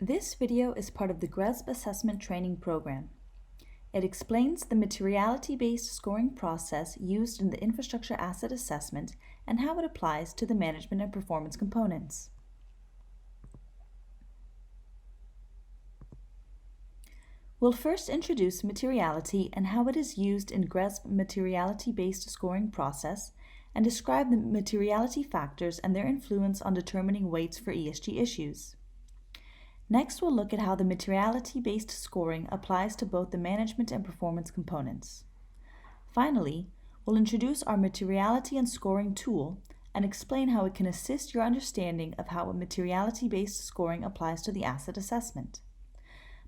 This video is part of the GRESB assessment training program. It explains the materiality-based scoring process used in the infrastructure asset assessment and how it applies to the management and performance components. We'll first introduce materiality and how it is used in GRESB materiality-based scoring process and describe the materiality factors and their influence on determining weights for ESG issues. Next, we'll look at how the materiality-based scoring applies to both the management and performance components. Finally, we'll introduce our materiality and scoring tool and explain how it can assist your understanding of how a materiality-based scoring applies to the asset assessment.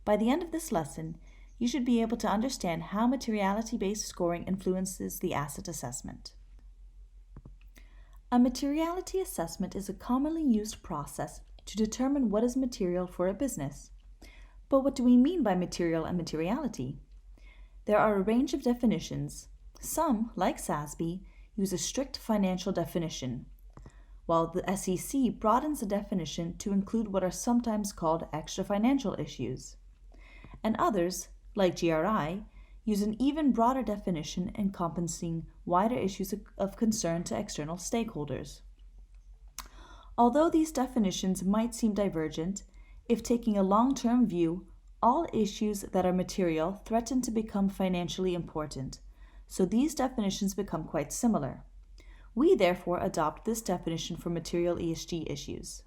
By the end of this lesson, you should be able to understand how materiality-based scoring influences the asset assessment. A materiality assessment is a commonly used process to determine what is material for a business. But what do we mean by material and materiality? There are a range of definitions. Some, like GRESB, use a strict financial definition, while the SEC broadens the definition to include what are sometimes called extra financial issues. And others, like GRI, use an even broader definition encompassing wider issues of concern to external stakeholders. Although these definitions might seem divergent, if taking a long-term view, all issues that are material threaten to become financially important, so these definitions become quite similar. We therefore adopt this definition for material ESG issues.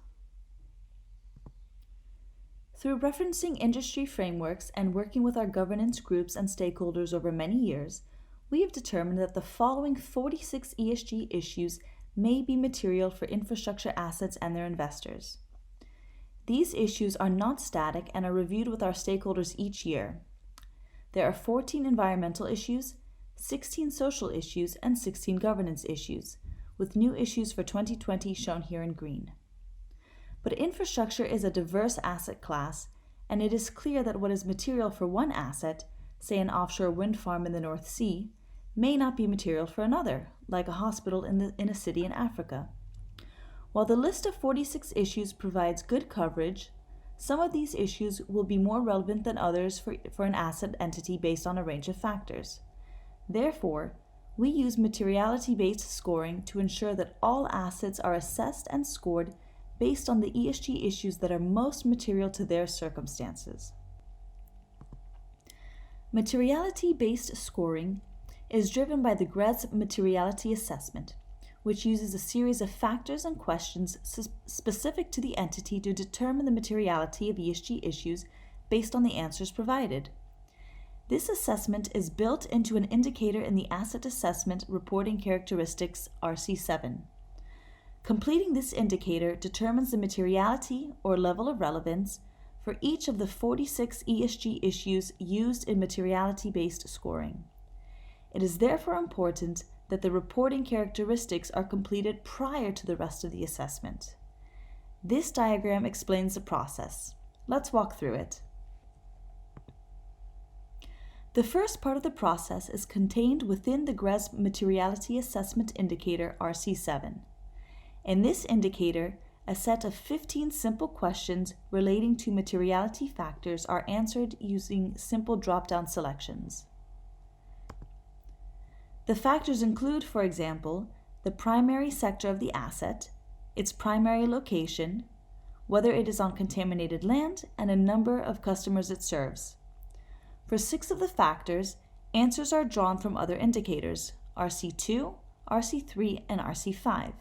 Through referencing industry frameworks and working with our governance groups and stakeholders over many years, we have determined that the following 46 ESG issues may be material for infrastructure assets and their investors. These issues are not static and are reviewed with our stakeholders each year. There are 14 environmental issues, 16 social issues, and 16 governance issues, with new issues for 2020 shown here in green. But infrastructure is a diverse asset class, and it is clear that what is material for one asset, say an offshore wind farm in the North Sea, may not be material for another, like a hospital in a city in Africa. While the list of 46 issues provides good coverage, some of these issues will be more relevant than others for an asset entity based on a range of factors. Therefore, we use materiality-based scoring to ensure that all assets are assessed and scored based on the ESG issues that are most material to their circumstances. Materiality-based scoring is driven by the GRESB materiality assessment, which uses a series of factors and questions specific to the entity to determine the materiality of ESG issues based on the answers provided. This assessment is built into an indicator in the Asset Assessment Reporting Characteristics RC7. Completing this indicator determines the materiality or level of relevance for each of the 46 ESG issues used in materiality-based scoring. It is therefore important that the reporting characteristics are completed prior to the rest of the assessment. This diagram explains the process. Let's walk through it. The first part of the process is contained within the GRESB Materiality Assessment Indicator RC7. In this indicator, a set of 15 simple questions relating to materiality factors are answered using simple drop-down selections. The factors include, for example, the primary sector of the asset, its primary location, whether it is on contaminated land, and a number of customers it serves. For 6 of the factors, answers are drawn from other indicators, RC2, RC3, and RC5.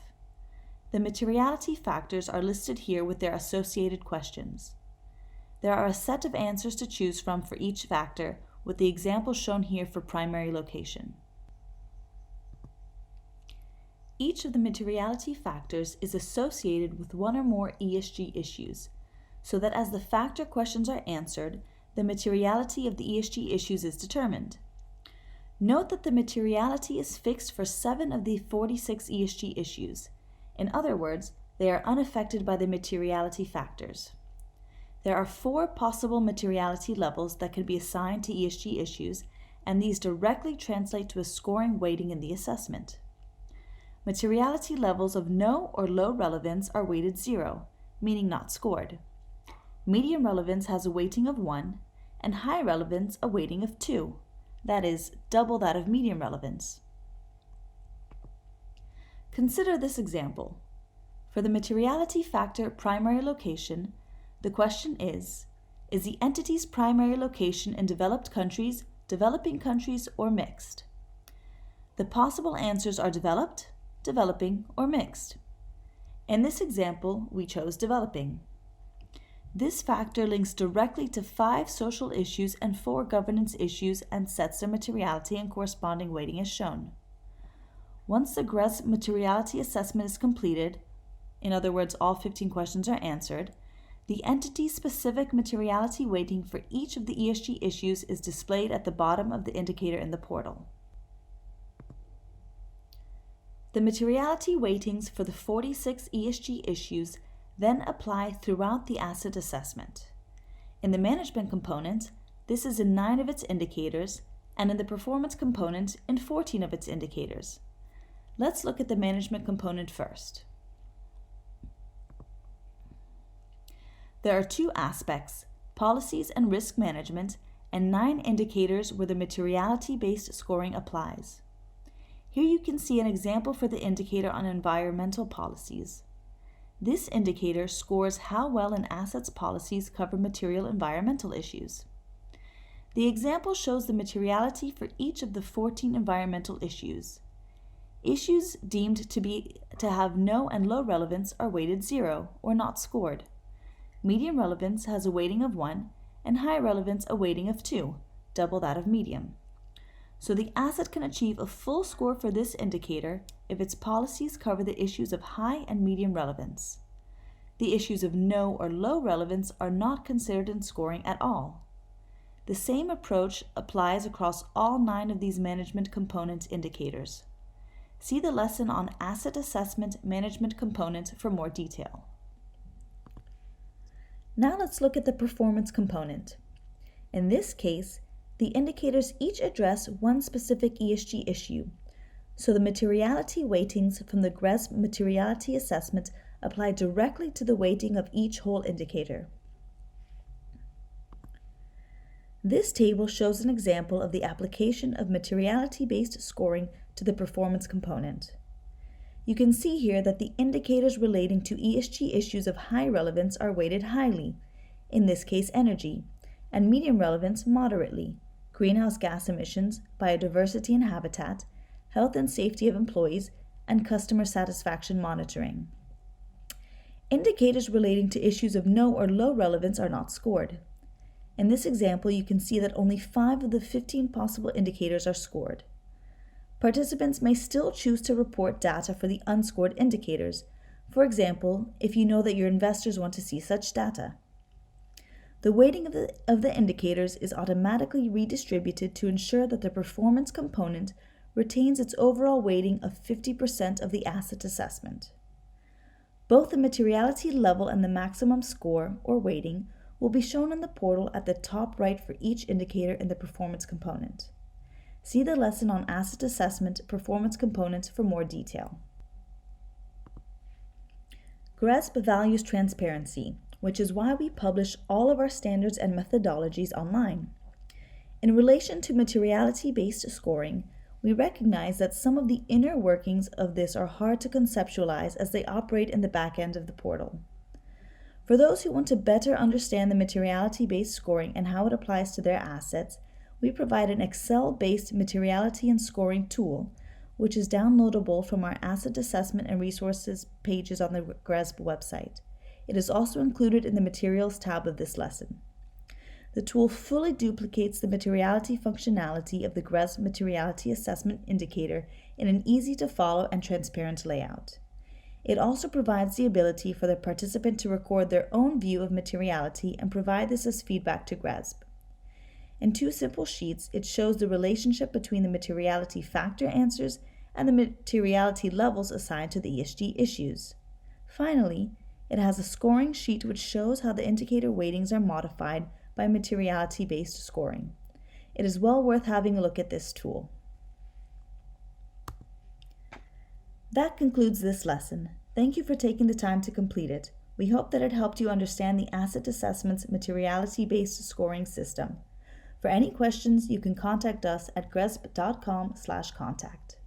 The materiality factors are listed here with their associated questions. There are a set of answers to choose from for each factor, with the example shown here for primary location. Each of the materiality factors is associated with one or more ESG issues, so that as the factor questions are answered, the materiality of the ESG issues is determined. Note that the materiality is fixed for 7 of the 46 ESG issues. In other words, they are unaffected by the materiality factors. There are 4 possible materiality levels that can be assigned to ESG issues, and these directly translate to a scoring weighting in the assessment. Materiality levels of no or low relevance are weighted 0, meaning not scored. medium relevance has a weighting of 1, and high relevance a weighting of 2, that is, double that of medium relevance. Consider this example. For the materiality factor primary location, the question is the entity's primary location in developed countries, developing countries, or mixed? The possible answers are developed, developing, or mixed. In this example, we chose developing. This factor links directly to 5 social issues and 4 governance issues and sets their materiality and corresponding weighting as shown. Once the GRESB materiality assessment is completed, in other words, all 15 questions are answered, the entity's specific materiality weighting for each of the ESG issues is displayed at the bottom of the indicator in the portal. The materiality weightings for the 46 ESG issues then apply throughout the asset assessment. In the management component, this is in 9 of its indicators, and in the performance component in 14 of its indicators. Let's look at the management component first. There are 2 aspects, policies and risk management, and 9 indicators where the materiality-based scoring applies. Here you can see an example for the indicator on environmental policies. This indicator scores how well an asset's policies cover material environmental issues. The example shows the materiality for each of the 14 environmental issues. Issues deemed to have no and low relevance are weighted 0 or not scored. Medium relevance has a weighting of 1 and high relevance a weighting of 2, double that of medium. So the asset can achieve a full score for this indicator if its policies cover the issues of high and medium relevance. The issues of no or low relevance are not considered in scoring at all. The same approach applies across all 9 of these management component indicators. See the lesson on Asset Assessment Management Component for more detail. Now let's look at the performance component. In this case, the indicators each address one specific ESG issue, so the materiality weightings from the GRESB materiality assessment apply directly to the weighting of each whole indicator. This table shows an example of the application of materiality-based scoring to the performance component. You can see here that the indicators relating to ESG issues of high relevance are weighted highly, in this case energy, and medium relevance moderately, greenhouse gas emissions, biodiversity and habitat, health and safety of employees, and customer satisfaction monitoring. Indicators relating to issues of no or low relevance are not scored. In this example, you can see that only 5 of the 15 possible indicators are scored. Participants may still choose to report data for the unscored indicators, for example, if you know that your investors want to see such data. The weighting of the indicators is automatically redistributed to ensure that the performance component retains its overall weighting of 50% of the asset assessment. Both the materiality level and the maximum score, or weighting, will be shown in the portal at the top right for each indicator in the performance component. See the lesson on Asset Assessment Performance Components for more detail. GRESB values transparency, which is why we publish all of our standards and methodologies online. In relation to materiality-based scoring, we recognize that some of the inner workings of this are hard to conceptualize as they operate in the back end of the portal. For those who want to better understand the materiality-based scoring and how it applies to their assets, we provide an Excel-based materiality and scoring tool, which is downloadable from our Asset Assessment and Resources pages on the GRESB website. It is also included in the Materials tab of this lesson. The tool fully duplicates the materiality functionality of the GRESB Materiality Assessment Indicator in an easy-to-follow and transparent layout. It also provides the ability for the participant to record their own view of materiality and provide this as feedback to GRESB. In 2 simple sheets, it shows the relationship between the materiality factor answers and the materiality levels assigned to the ESG issues. Finally, it has a scoring sheet which shows how the indicator weightings are modified by materiality-based scoring. It is well worth having a look at this tool. That concludes this lesson. Thank you for taking the time to complete it. We hope that it helped you understand the Asset Assessment's materiality-based scoring system. For any questions, you can contact us at gresb.com/contact.